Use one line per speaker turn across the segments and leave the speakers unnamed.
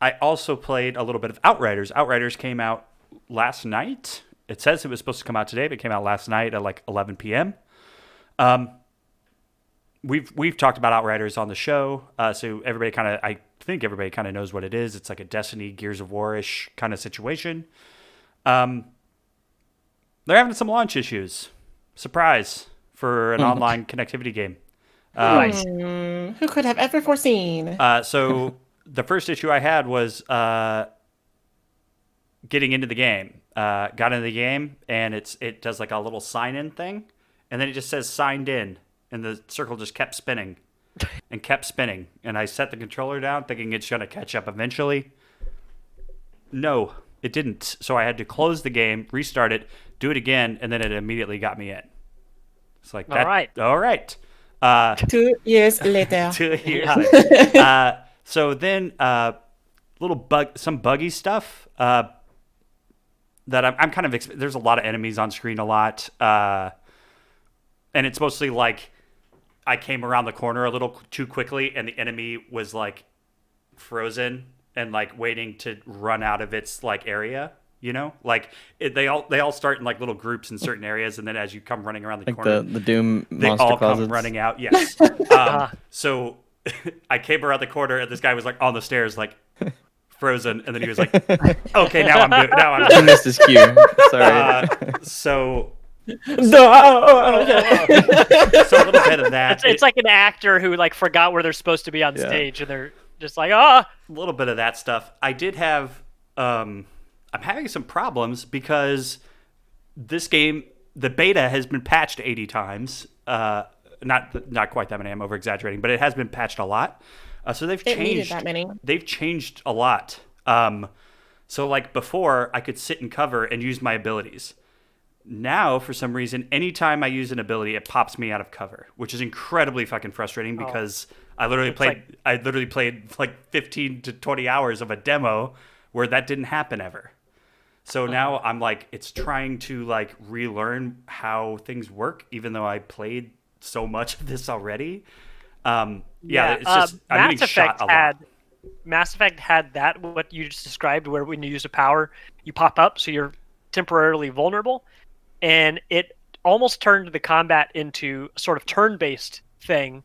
I also played a little bit of Outriders. Outriders came out last night. It says it was supposed to come out today, but it came out last night at like 11 p.m. Um, we've talked about Outriders on the show, so everybody kind of, I think everybody kind of knows what it is. It's like a Destiny, Gears of War-ish kind of situation. They're having some launch issues. Surprise for an online connectivity game.
Who could have ever foreseen?
So the first issue I had was getting into the game. Got into the game, and it does like a little sign-in thing, and then it just says signed in, and the circle just kept spinning and kept spinning. And I set the controller down thinking it's going to catch up eventually. No, it didn't. So I had to close the game, restart it, do it again, and then it immediately got me in. It's like, that, all right.
2 years later.
2 years later. So then some buggy stuff that I'm kind of there's a lot of enemies on screen a lot, and it's mostly like I came around the corner a little too quickly, and the enemy was like frozen and like waiting to run out of its like area. You know, like they all start in like little groups in certain areas, and then as you come running around the corner,
the Doom
they
monster
all
closets.
come running out. Yes. So I came around the corner, and this guy was like on the stairs, like frozen, and then he was like, "Okay, now I'm good. Now I'm
I
good."
missed his cue. Sorry.
So
No.
so a little bit of that.
It's like an actor who like forgot where they're supposed to be on
Yeah.
stage, and they're just like,
A little bit of that stuff. I did have. I'm having some problems because this game, the beta, has been patched 80 times. Not quite that many. I'm over exaggerating, but it has been patched a lot. So they've
It needed
changed.
that many.
They've changed a lot. So like before, I could sit and cover and use my abilities. Now, for some reason, anytime I use an ability, it pops me out of cover, which is incredibly fucking frustrating because I literally played like 15 to 20 hours of a demo where that didn't happen ever. So now I'm like, it's trying to like relearn how things work, even though I played so much of this already. It's just I'm getting shot a lot.
Mass Effect had that, what you just described, where when you use a power, you pop up, so you're temporarily vulnerable, and it almost turned the combat into a sort of turn-based thing,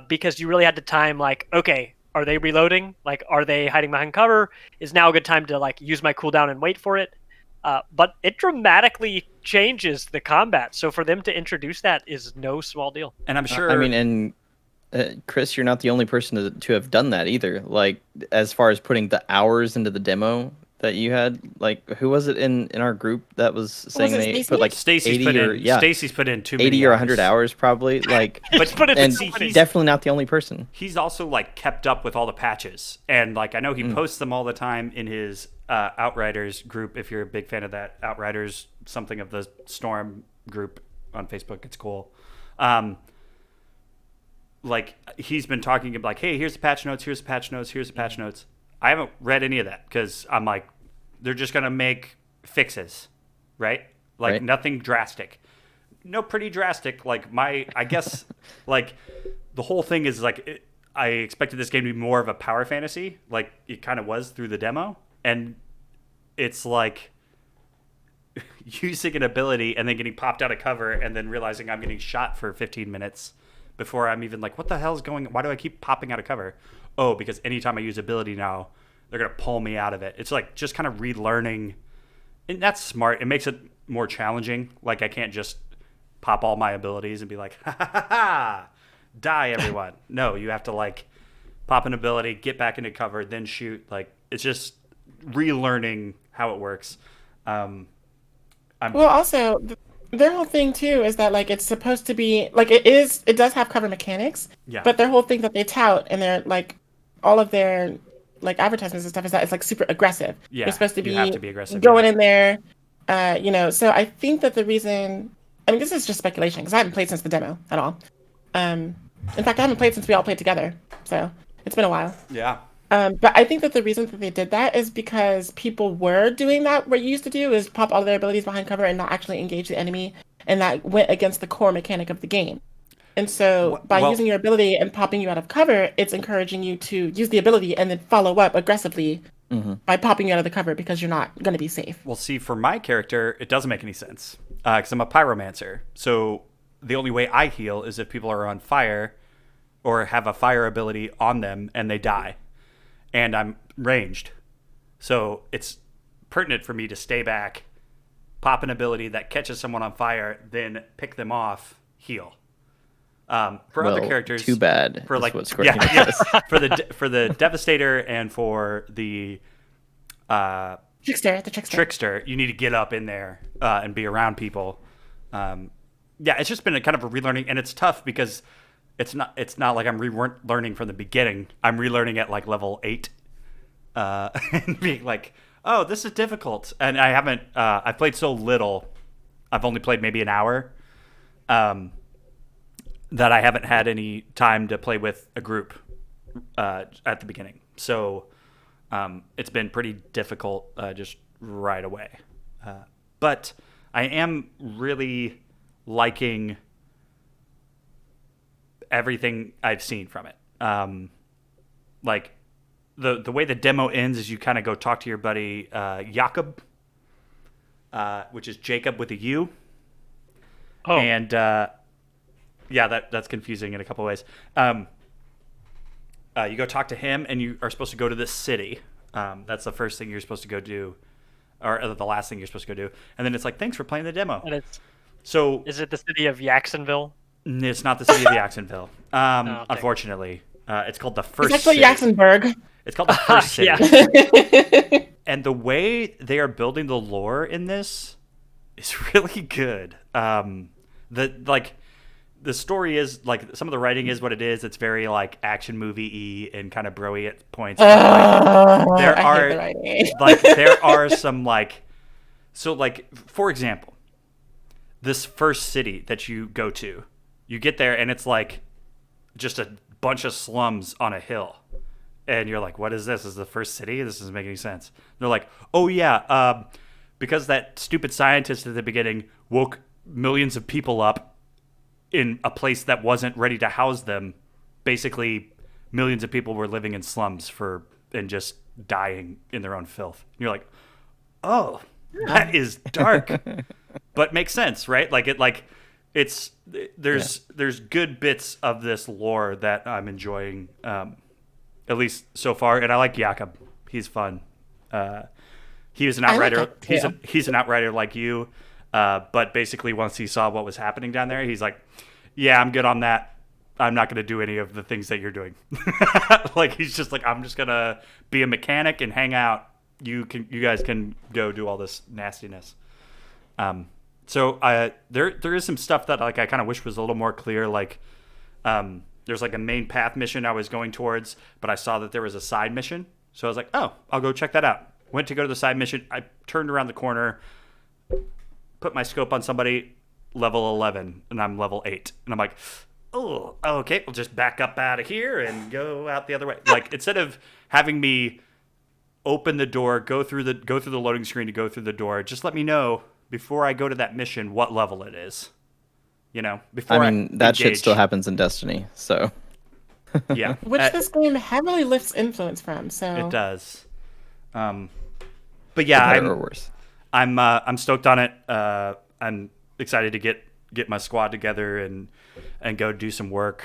because you really had to time, like, okay, are they reloading? Like, are they hiding behind cover? Is now a good time to like use my cooldown and wait for it? But it dramatically changes the combat. So for them to introduce that is no small deal.
And I'm sure.
I mean, and Chris, you're not the only person to have done that either. Like, as far as putting the hours into the demo that you had, like, who was it in our group that was saying
it,
they
Stacey?
put like
Stacy's
80
put
or
in. Stacy's put in too many
80 or 100
hours.
hours probably. Like, and
he's
definitely not the only person.
He's also like kept up with all the patches, and like I know he posts them all the time in his Outriders group. If you're a big fan of that, Outriders, something of the Storm group on Facebook, it's cool. Like he's been talking about like, hey, here's the patch notes, here's the patch notes, here's the patch notes. I haven't read any of that because I'm like, they're just gonna make fixes, right? Like
Right.
nothing drastic. No, pretty drastic. Like I guess, like the whole thing is like, I expected this game to be more of a power fantasy, like it kind of was through the demo, and it's like using an ability and then getting popped out of cover and then realizing I'm getting shot for 15 minutes before I'm even like, what the hell is going on? Why do I keep popping out of cover? Oh, because anytime I use ability now, they're going to pull me out of it. It's like just kind of relearning. And that's smart. It makes it more challenging. Like I can't just pop all my abilities and be like, ha ha ha ha, die everyone. No, you have to like pop an ability, get back into cover, then shoot. Like it's just relearning how it works.
Well, also, their whole thing too is that like it's supposed to be like it does have cover mechanics,
Yeah.
but their whole thing that they tout and their like all of their like advertisements and stuff is that it's like super aggressive.
Yeah,
You're supposed to
you
be,
have to be aggressive,
going
yeah.
in there, So I think that the reason, I mean, this is just speculation because I haven't played since the demo at all. In fact, I haven't played since we all played together, so it's been a while.
Yeah.
But I think that the reason that they did that is because people were doing that. What you used to do is pop all their abilities behind cover and not actually engage the enemy, and that went against the core mechanic of the game. And so by
Well-
using your ability and popping you out of cover, it's encouraging you to use the ability and then follow up aggressively by popping you out of the cover because you're not going to be safe.
Well, see, for my character, it doesn't make any sense because I'm a pyromancer. So the only way I heal is if people are on fire or have a fire ability on them and they die. And I'm ranged. So it's pertinent for me to stay back, pop an ability that catches someone on fire, then pick them off, heal. For other characters,
too bad.
For
is
like,
what Square Enix
yeah,
says.
for the Devastator and for the
The trickster.
Trickster, you need to get up in there and be around people. Yeah, it's just been a kind of a relearning, and it's tough because it's not like I'm relearning from the beginning. I'm relearning at like level 8, and being like, oh, this is difficult. And I haven't. I've played so little. I've only played maybe an hour. That I haven't had any time to play with a group at the beginning. So it's been pretty difficult just right away. But I am really liking everything I've seen from it. Like the way the demo ends is you kind of go talk to your buddy Jakob, which is Jacob with a U.
Oh,
And yeah, that's confusing in a couple ways. You go talk to him, and you are supposed to go to this city. That's the first thing you're supposed to go do, or the last thing you're supposed to go do. And then it's like, thanks for playing the demo.
and it's
So
is it the city of Jacksonville?
it's not the city of Jacksonville,
okay.
unfortunately. It's called the
It's
first
actually
city.
Jacksonburg.
It's called the first city.
Yeah.
And the way they are building the lore in this is really good. The story is like some of the writing is what it is. It's very like action movie-y and kind of broy at points. But, there
I hate
are
the writing.
there are some for example, this first city that you go to, you get there and it's like just a bunch of slums on a hill. And you're like, what is this? This is the first city? This doesn't make any sense. And they're like, oh yeah, because that stupid scientist at the beginning woke millions of people up in a place that wasn't ready to house them. Basically, millions of people were living in slums and just dying in their own filth. And you're like, oh, that is dark, but makes sense, right? There's good bits of this lore that I'm enjoying, at least so far. And I like Jakob. He's fun. He was an outrider. He's an outrider like you. But basically, once he saw what was happening down there, he's like, yeah, I'm good on that. I'm not going to do any of the things that you're doing. Like, he's just like, I'm just going to be a mechanic and hang out. You guys can go do all this nastiness. So there is some stuff that like I kind of wish was a little more clear. Like, there's like a main path mission I was going towards, but I saw that there was a side mission. So I was like, oh, I'll go check that out. Went to go to the side mission. I turned around the corner, put my scope on somebody, level 11, and I'm level 8. And I'm like, oh, okay, we'll just back up out of here and go out the other way. Like, instead of having me open the door, go through the loading screen to go through the door, just let me know before I go to that mission what level it is. You know, before
I mean, that shit
engage.
still happens in Destiny, so.
Yeah.
Which this game heavily lifts influence from. So
It does. But yeah,
For better or worse.
I'm stoked on it. I'm excited to get my squad together and go do some work.